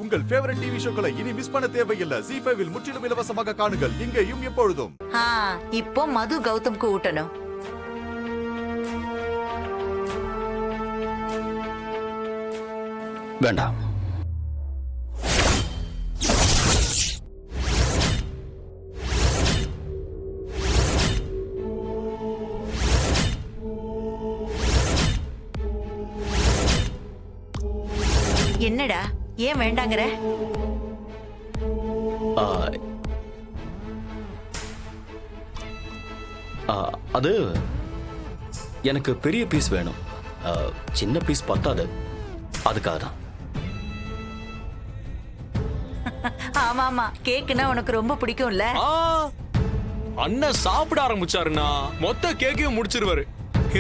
உங்கள் favourite TV ஷோக்களை இனி miss பண்ண தேவையில்லை. ZEE5 இல் முற்றிலும் இலவசமாக காணுங்கள். இங்கேயும் எப்பொழுதும். இப்போ மது கௌதம்க்கு ஊட்டணும். வேண்டாம். என்னடா ஏன் வேண்டாங்கற? அது எனக்கு பெரிய பீஸ் வேணும். சின்ன பீஸ் பத்தாது. அதுக்காக தான். ஆமாமா, கேக்குனா உனக்கு ரொம்ப பிடிக்கும்ல? அண்ணன் சாப்பிட ஆரம்பிச்சாருன்னா மொத்த கேக்கையும் முடிச்சிருவாரு.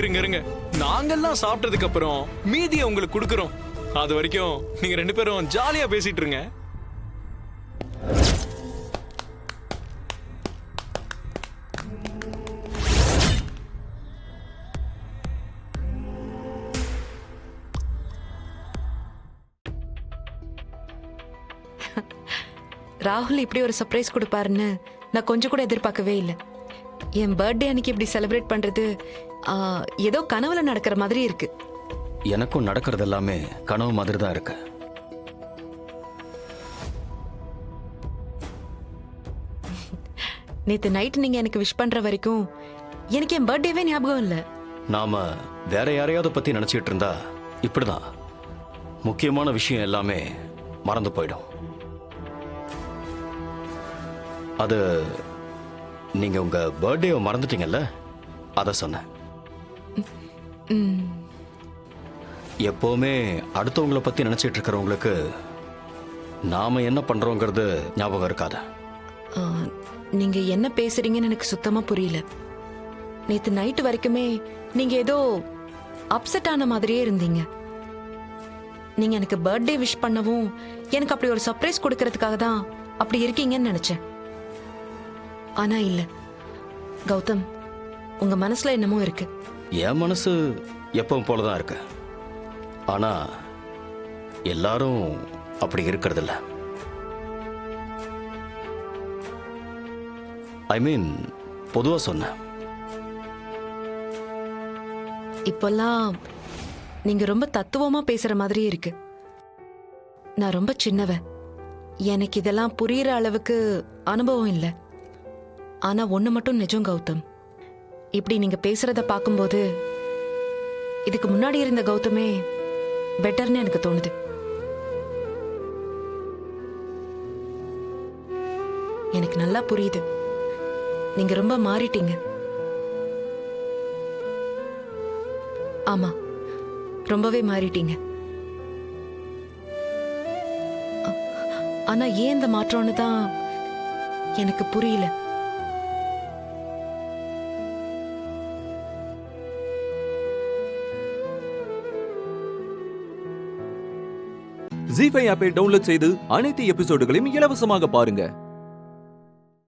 இருங்க, நாங்கெல்லாம் சாப்பிட்டதுக்கு அப்புறம் மீதியை உங்களுக்கு கொடுக்கறோம். அது வரைக்கும் நீங்க 2 பேரும் ஜாலியா பேசிட்டு இருங்க. ராகுல் இப்படி ஒரு சர்ப்ரைஸ் கொடுப்பாருன்னு நான் கொஞ்சம் கூட எதிர்பார்க்கவே இல்லை. என் பர்த்டே அன்னைக்கு இப்படி செலிப்ரேட் பண்றது ஏதோ கனவுல நடக்கிற மாதிரி இருக்கு. எனக்கும் நடக்கிறது எல்லாமே கனவு மாதிரி தான் இருக்கு. நேத்து நைட் நீங்க எனக்கு விஷ் பண்ற வரைக்கும் எனக்கு என் பர்த்டேவே ஞாபகம் இல்லை. நாம வேற யாரையாவது பத்தி நினைச்சிட்டு இருந்தா இப்படிதான் முக்கியமான விஷயம் எல்லாமே மறந்து போயிடும். அது நீங்க உங்க பர்த்டேவை மறந்துட்டீங்கல்ல, அத சொன்னேன். எப்பவுமே அடுத்தவங்களை பத்தி நினைச்சிட்டு இருக்கிறவங்களுக்கு நாம என்ன பண்றோங்கிறது ஞாபகம் இருக்காது. நீங்க என்ன பேசுறீங்கன்னு எனக்கு சுத்தமா புரியல. நேத்து நைட்டு வரைக்குமே நீங்க ஏதோ அப்செட் ஆன மாதிரியே இருந்தீங்க. நீங்க எனக்கு பர்த்டே விஷ் பண்ணவும் எனக்கு அப்படி ஒரு சர்ப்ரைஸ் கொடுக்கறதுக்காக தான் அப்படி இருக்கீங்கன்னு நினைச்சேன். ஆனா இல்ல கௌதம், உங்க மனசுல என்னமோ இருக்கு. என் மனசு எப்பவும் போலதான் இருக்கு. ஆனா எல்லாரும் அப்படி இருக்கிறது இல்ல. ஐ மீன் பொதுவா சொன்ன. இப்பெல்லாம் நீங்க ரொம்ப தத்துவமா பேசுற மாதிரி இருக்கு. நான் ரொம்ப சின்னவ, எனக்கு இதெல்லாம் புரியுற அளவுக்கு அனுபவம் இல்லை. ஆனா ஒண்ணு மட்டும் நிஜம் கௌதம், இப்படி நீங்க பேசுறத பார்க்கும்போது இதுக்கு முன்னாடி இருந்த கௌதமே பெட்டர்னு எனக்கு தோணுது. எனக்கு நல்லா புரியுது, நீங்க ரொம்ப மாறிட்டீங்க. ஆமா, ரொம்பவே மாறிட்டீங்க. ஆனா ஏன் இந்த மாற்றம்னு தான் எனக்கு புரியல. ZEE5 ஆப்பை டவுன்லோட் செய்து அனைத்து எபிசோடுகளையும் இலவசமாக பாருங்க.